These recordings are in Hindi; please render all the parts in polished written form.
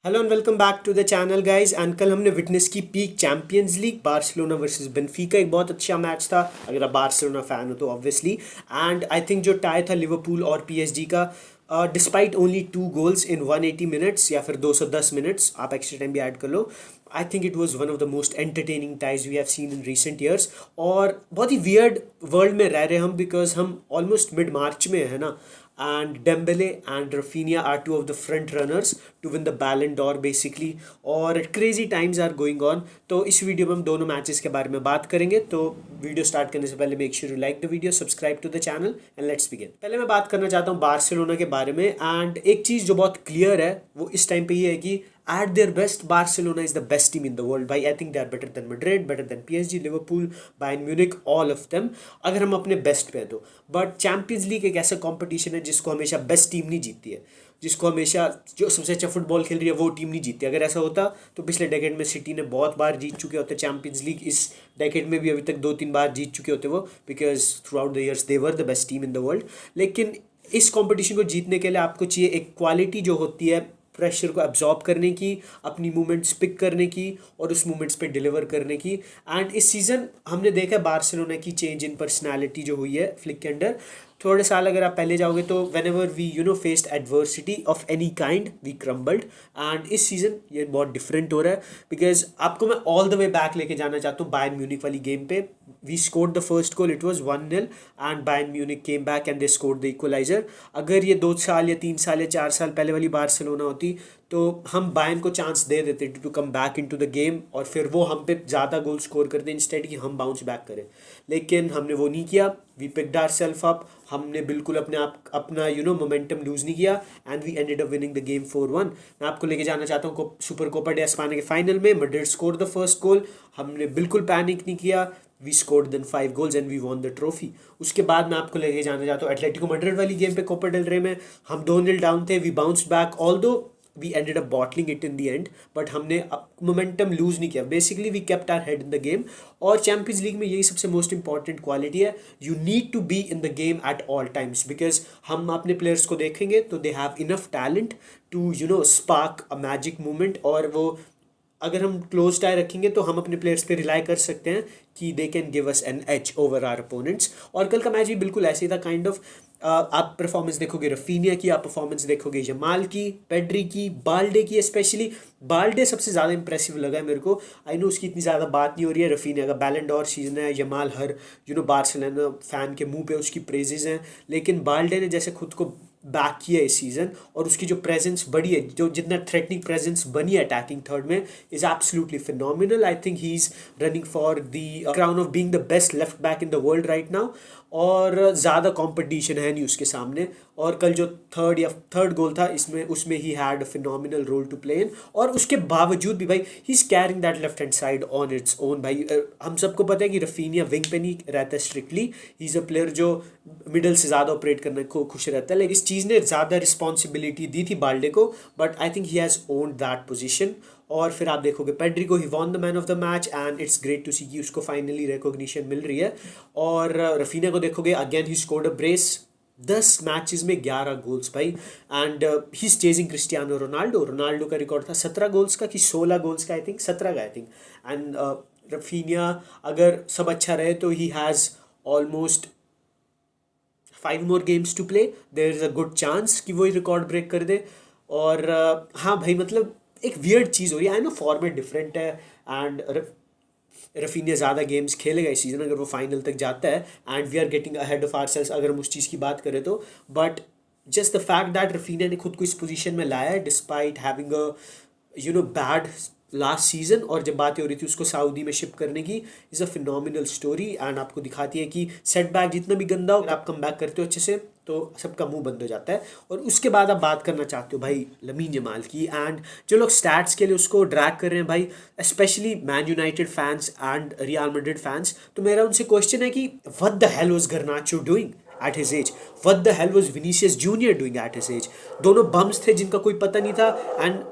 Hello and welcome back to the channel guys. And कल हमने विटनेस की peak champions league Barcelona versus Benfica, एक बहुत अच्छा मैच था अगर आप बार्सिलोना फैन हो तो ऑब्वियसली। एंड आई थिंक जो टाई था लिवरपूल और पीएसजी का, despite only 2 goals in 180 minutes या फिर 210 मिनट्स, आप एक्स्ट्रा टाइम भी ऐड कर लो। I think it was one of the most entertaining ties we have seen in recent years. और बहुत ही वियर्ड वर्ल्ड में रह रहे हम, बिकॉज हम ऑलमोस्ट मिड मार्च में है ना। And Dembele and Rafinha are two of the front runners to win the Ballon d'Or basically। और crazy times are going on। तो इस वीडियो में हम दोनों मैचेस के बारे में बात करेंगे। तो वीडियो स्टार्ट करने से पहले make sure you like the video, subscribe to the channel and let's begin. पहले मैं बात करना चाहता हूँ बार्सिलोना के बारे में। एंड एक चीज़ जो बहुत क्लियर है वो इस टाइम पे ये है कि at their best Barcelona is the best team in the world भाई। I think they are better than Madrid, better than PSG, Liverpool, Bayern Munich, all of them, अगर हम अपने बेस्ट पे हैं तो। बट चैंपियंस लीग एक ऐसा कंपटीशन है जिसको हमेशा बेस्ट टीम नहीं जीतती है, जिसको हमेशा जो सबसे अच्छा फुटबॉल खेल रही है वो टीम नहीं जीतती। अगर ऐसा होता तो पिछले डेकेड में सिटी ने बहुत बार जीत चुके होते चैंपियंस लीग, इस डेकेड में भी अभी तक 2-3 बार जीत चुके होते वो, because through out the years they were the best team in the world. लेकिन इस कंपटीशन को जीतने के लिए आपको चाहिए एक क्वालिटी जो होती है प्रेशर को एब्जॉर्ब करने की, अपनी मूवमेंट्स पिक करने की और उस मूवमेंट्स पे डिलीवर करने की। एंड इस सीज़न हमने देखा बार्सिलोना की चेंज इन पर्सनालिटी जो हुई है फ्लिक के अंडर। थोड़े साल अगर आप पहले जाओगे तो whenever we faced adversity of any kind we crumbled. And इस सीज़न ये बहुत डिफरेंट हो रहा है, बिकॉज आपको मैं ऑल द वे बैक लेके जाना चाहता हूँ बायर्न म्यूनिक वाली गेम पे। We scored the first goal, it was 1-0 and Bayern Munich came back and they scored the equaliser. अगर ये 2 साल या 3 साल या 4 साल पहले वाली बार्सिलोना होती तो हम बायर्न को चांस दे देते to come back into the game और फिर वो हम पे ज़्यादा गोल स्कोर करते इंस्टेड कि हम बाउंस बैक करें। लेकिन हमने वो नहीं किया। We picked our self up, हमने बिल्कुल अपना मोमेंटम लूज नहीं किया and we ended up winning the game 4-1। मैं आपको लेके जाना चाहता हूँ सुपर कोपा डे एस्पाना के फाइनल में। Madrid score the first goal, हमने बिल्कुल पैनिक नहीं किया। We scored then 5 goals and we won the trophy. उसके बाद मैं आपको लेके जाना चाहता हूँ एटलेटिको मैड्रिड वाली गेम पे कोपा डेल रे में। हम 2-0 डाउन थे, we bounced back although we ended up bottling it in the end, but हमने मोमेंटम लूज नहीं किया। Basically we kept our head in the game. और चैंपियंस लीग में यही सबसे मोस्ट इंपॉर्टेंट क्वालिटी है, you need to be in the game at all times, because हम अपने प्लेयर्स को देखेंगे तो they have enough talent to spark a magic movement. और वो अगर हम क्लोज टाई रखेंगे तो हम अपने प्लेयर्स पे रिलाई कर सकते हैं कि they can give us an edge over our opponents. और कल का मैच भी बिल्कुल ऐसे ही था काइंड ऑफ। आप परफॉर्मेंस देखोगे रफीनिया की, आप परफॉर्मेंस देखोगे जमाल की, पेड्री की, बाल्डे की। स्पेशली बाल्डे सबसे ज़्यादा इंप्रेसिव लगा है मेरे को। आई नो उसकी इतनी ज़्यादा बात नहीं हो रही है। रफीनिया का बैलन डॉर सीजन है, जमाल हर बार्सिलोना फैन के मुंह पे उसकी प्रेजेस हैं। लेकिन बाल्डे ने जैसे खुद को बैक किया इस सीज़न और उसकी जो प्रेजेंस बढ़ी है, जो जितना थ्रेटनिंग प्रेजेंस बनी है अटैकिंग थर्ड में, is absolutely phenomenal. I think he is running for the crown of being the best left back in the world right now. और ज़्यादा कंपटीशन है नहीं उसके सामने। और कल जो थर्ड गोल था इसमें, उसमें ही had a phenomenal role to play in. और उसके बावजूद भी भाई he is carrying that left hand side on its own भाई। हम सबको पता है कि रफीनिया विंग पे नहीं रहता है strictly, he is a player जो मिडल से ज़्यादा ऑपरेट करने को खुश रहता है। लेकिन इस चीज़ ने ज़्यादा रिस्पॉन्सिबिलिटी दी थी बाल्डे को, but I think he has owned that position. और फिर आप देखोगे पेड्री को, he won the man of the match and it's great to see कि उसको फाइनली रिकॉग्निशन मिल रही है। और रफीना को देखोगे, again he scored a brace, 10 matches में 11 गोल्स भाई। And he is chasing Cristiano Ronaldo. Ronaldo का रिकॉर्ड था 17 गोल्स का कि 16 गोल्स का, आई थिंक 17 का आई थिंक। एंड रफीनिया अगर सब अच्छा रहे तो he has almost 5 more games to play. There is a good chance कि वो रिकॉर्ड ब्रेक कर दे। और हाँ भाई, मतलब एक वियर्ड चीज़ हो रही है। आई नो फॉर्मेट डिफरेंट है एंड रफीनिया ज़्यादा गेम्स खेलेगा इस सीज़न अगर वो फाइनल तक जाता है, and we are getting ahead of ourselves अगर हम उस चीज़ की बात करें तो। But just the fact that Raphinha ने खुद को इस पोजीशन में लाया है despite having a bad last season, और जब बातें हो रही थी उसको सऊदी में शिप करने की, is a phenomenal story. And आपको दिखाती है कि सेटबैक जितना भी गंदा हो, अगर आप कम बैक करते हो अच्छे से तो सबका मुंह बंद हो जाता है। और उसके बाद आप बात करना चाहते हो भाई लमीन जमाल की, एंड जो लोग स्टैट्स के लिए उसको ड्रैग कर रहे हैं भाई, specially man United fans and real Madrid fans, तो मेरा उनसे क्वेश्चन है कि what the hell was गर्नाचो doing at his age? What the hell was Vinicius Junior doing at his age? दोनों बम्स थे जिनका कोई पता नहीं था। And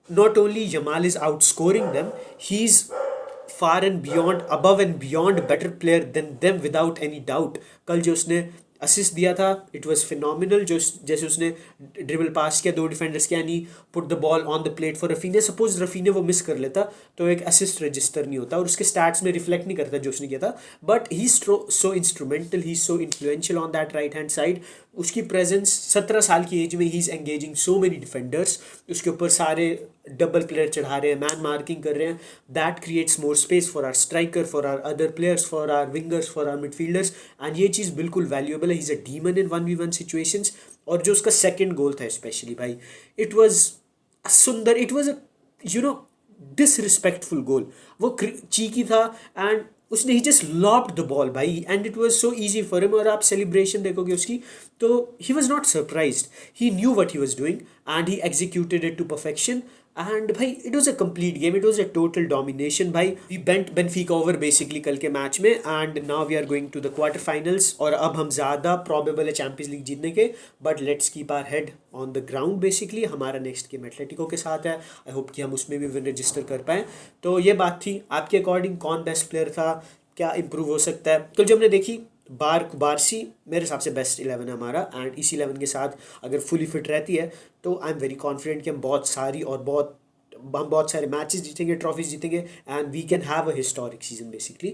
not only Jamal is outscoring them, he's far and beyond, above and beyond better player than them without any doubt। कल जो उसने असिस्ट दिया था, इट वाज फिनोमिनल। जो जैसे उसने ड्रिबल पास किया दो डिफेंडर्स के, यानी put the ball on the plate for Raphinha, suppose Raphinha वो मिस कर लेता तो एक असिस्ट रजिस्टर नहीं होता और उसके स्टैट्स में रिफ्लेक्ट नहीं करता जो उसने किया था। But he so instrumental, he so influential on that right hand side. उसकी प्रेजेंस 17 साल की एज में he is engaging so many defenders, उसके ऊपर सारे डबल प्लेयर चढ़ा रहे हैं, मैन मार्किंग कर रहे हैं। That creates more space for our striker, for our other players, for our wingers, for our midfielders. And ये चीज़ बिल्कुल वैल्यूएबल है। He is a demon in 1v1 situations. और जो उसका सेकंड गोल था स्पेशली भाई, इट वाज सुंदर, it was a you know disrespectful goal. वो चीकी था एंड उसने he just lobbed the ball भाई, and it was so easy for him. और आप सेलिब्रेशन देखोगे उसकी तो he was not surprised, he knew what he was doing and he executed it to perfection. And भाई it was a complete game, it was a total domination भाई। We beat Benfica over basically कल के मैच में, and now we are going to the quarter finals. और अब हम ज़्यादा प्रॉबेबल है चैंपियंस लीग जीतने के, but let's keep our head on the ground basically. हमारा नेक्स्ट गेम एटलेटिको के साथ है, आई होप कि हम उसमें भी विन रजिस्टर कर पाएँ। तो ये बात थी। आपके अकॉर्डिंग कौन बेस्ट प्लेयर था, क्या इम्प्रूव हो सकता है? तो जब हमने देखी बारसी मेरे हिसाब से बेस्ट 11 है हमारा, एंड इसी 11 के साथ अगर फुली फिट रहती है तो आई एम वेरी कॉन्फिडेंट कि हम बहुत सारी और हम बहुत सारे मैचेस जीतेंगे, ट्रॉफीज जीतेंगे, and we can have a historic season basically.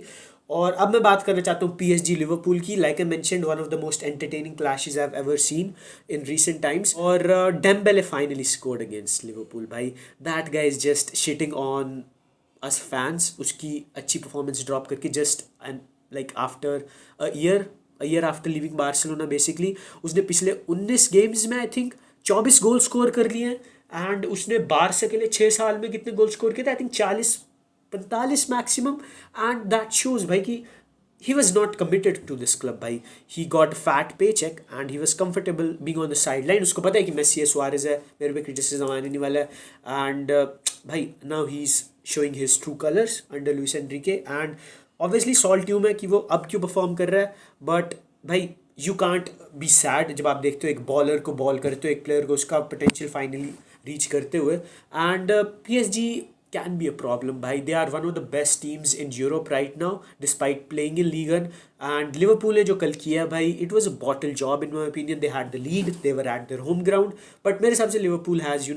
और अब मैं बात करना चाहता हूँ पीएसजी लिवरपूल की। Like I mentioned, one of the most entertaining clashes I have ever seen in recent times. और Dembele finally scored against Liverpool भाई। That guy is just shitting on us fans, उसकी अच्छी परफॉर्मेंस ड्रॉप करके just and like after a year after leaving Barcelona basically. उसने पिछले 19 गेम्स में आई थिंक 24 गोल स्कोर कर लिए हैं, एंड उसने बारसा के लिए 6 साल में कितने गोल स्कोर किए थे? I think 40-45 maximum. And that shows भाई कि he was not committed to this club भाई। he got a fat paycheck and he was comfortable being on the sideline। उसको पता है कि मेसी है, सुआरेज है, मेरे पे क्रिटिसिज्म आने नहीं वाला है। एंड भाई now he is showing his true colors under Luis Enrique. And obviously सॉल्ट ट्यूम है कि वो अब क्यों परफॉर्म कर रहा है, बट भाई यू कांट बी सैड जब आप देखते हो एक बॉलर को बॉल करते हो, एक प्लेयर को उसका पोटेंशियल फाइनली रीच करते हुए। And PSG can be a problem bhai। they are one of the best teams in Europe right now despite playing in Ligue 1। and Liverpool ने जो कल किया भाई, it was a bottle job in my opinion। they had the lead, they were at their home ground, but मेरे हिसाब से Liverpool has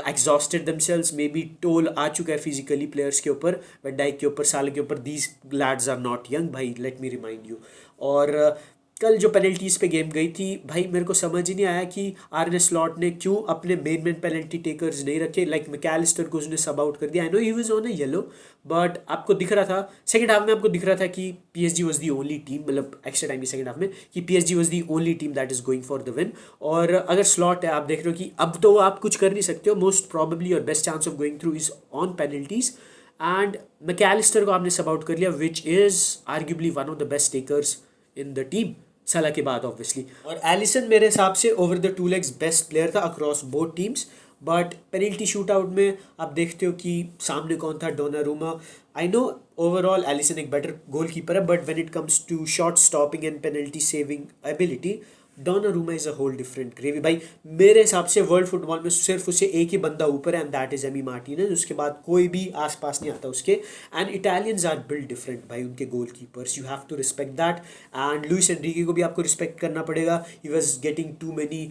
exhausted themselves। maybe toll आ चुका है physically players के ऊपर, Van Dijk के ऊपर, साले के ऊपर। these lads are not young भाई, let me remind you। और कल जो पेनल्टीज़ पे गेम गई थी भाई, मेरे को समझ ही नहीं आया कि आर्ने स्लॉट ने क्यों अपने मेन पेनल्टी टेकर्स नहीं रखे। लाइक मैकलिस्टर को उसने सब आउट कर दिया। I know he was on a yellow, but आपको दिख रहा था सेकंड हाफ में, आपको दिख रहा था कि PSG was the only team, मतलब एक्स्ट्रा टाइम की सेकंड हाफ में, कि PSG was the only team that is going for the win. और अगर स्लॉट है, आप देख रहे हो कि अब तो आप कुछ कर नहीं सकते हो। Most probably your best chance of going through is on penalties. And McAllister को आपने सब आउट कर लिया, which is arguably one of the best takers in the team, Salah के बाद ऑब्वियसली। और एलिसन मेरे हिसाब से over the two legs best player था across both teams. But penalty shoot out में आप देखते हो कि सामने कौन था, Donnarumma. I know overall Allison एक बेटर गोल कीपर है, but when it comes to shot stopping and penalty saving ability, Donnarumma is a whole different gravy भाई। मेरे हिसाब से वर्ल्ड फुटबॉल में सिर्फ उसे एक ही बंदा ऊपर है, and that is Emi Martinez. उसके बाद कोई भी आसपास नहीं आता उसके। And Italians are build different भाई, उनके goalkeepers, you have to respect that. And Luis Enrique को भी आपको रिस्पेक्ट करना पड़ेगा। He was getting too many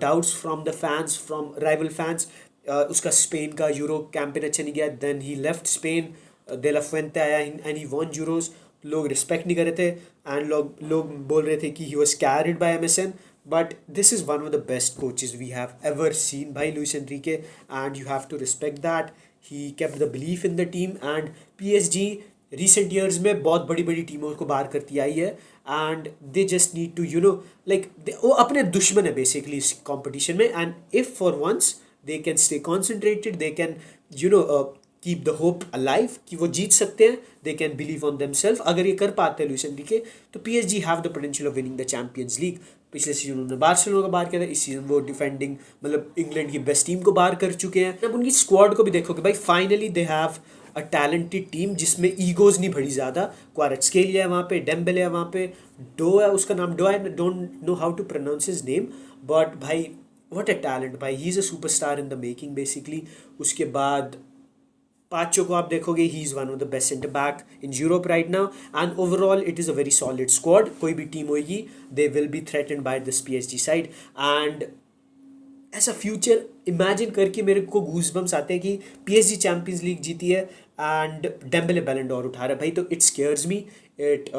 doubts from the fans, from rival fans. उसका स्पेन का यूरो कैंपेन अच्छा नहीं गया, then he left Spain, de la Fuente आया एंड ही वॉन यूरोज। लोग रिस्पेक्ट नहीं कर रहे थे, एंड लोग बोल रहे थे कि he was carried by MSN. But this is one of the best coaches we have ever seen भाई, Luis Enrique, and you have to respect that. He kept the belief in the team. And PSG recent years में बहुत बड़ी बड़ी टीमों को बाहर करती आई है, and they just need to like वो अपने दुश्मन है बेसिकली इस कॉम्पिटिशन में। And if for once they can stay concentrated, they can keep the hope alive कि वो जीत सकते हैं, they can believe on themselves. अगर ये कर पाते हैं लुइस एनरिके, तो PSG have the potential of winning the champions league. पिछले सीजन उन्होंने बार्सिलोना को बाहर किया था, इस सीजन वो डिफेंडिंग मतलब इंग्लैंड की बेस्ट टीम को बाहर कर चुके हैं। अब उनकी स्क्वाड को भी देखोगे भाई, finally they have a talented team जिसमें ईगोज नहीं बढ़ी ज़्यादा। क्वारेट्स्केलिया है वहाँ पे, डेम्बेले है वहाँ पे, डो है उसका नाम, Doue, I don't know how to pronounce his name, but भाई व्हाट अ टैलेंट भाई, he is a superstar in the making basically. उसके बाद Pacho को आप देखोगे, he is one of the best centre back in Europe right now, and overall it is a very solid squad. कोई भी टीम होगी, they will be threatened by this PSG side. And ऐसा फ्यूचर इमेजिन करके मेरे को गूज़बम्स आते हैं कि PSG चैंपियंस लीग जीती है एंड डेम्बेले बैलन डोर उठा रहा है भाई, तो it scares me, it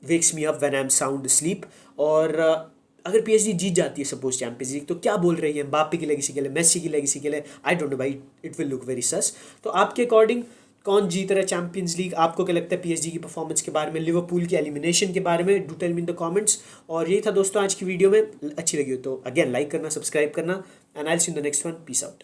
wakes me up when I am sound sleep. और अगर PSG जीत जाती है सपोज चैंपियंस लीग, तो क्या बोल रही है एम्बाप्पे की लेगेसी के लिए, मेसी की लेगेसी के लिए, आई डोंट नो भाई, इट विल लुक वेरी सस. तो आपके अकॉर्डिंग कौन जीत रहा है चैंपियंस लीग? आपको क्या लगता है PSG की परफॉर्मेंस के बारे में, लिवरपूल की एलिमिनेशन के बारे में? Do tell me in the comments. और यही था दोस्तों आज की वीडियो में. अच्छी लगी हो तो अगेन लाइक करना, सब्सक्राइब करना, and I will see you in the next one. Peace out.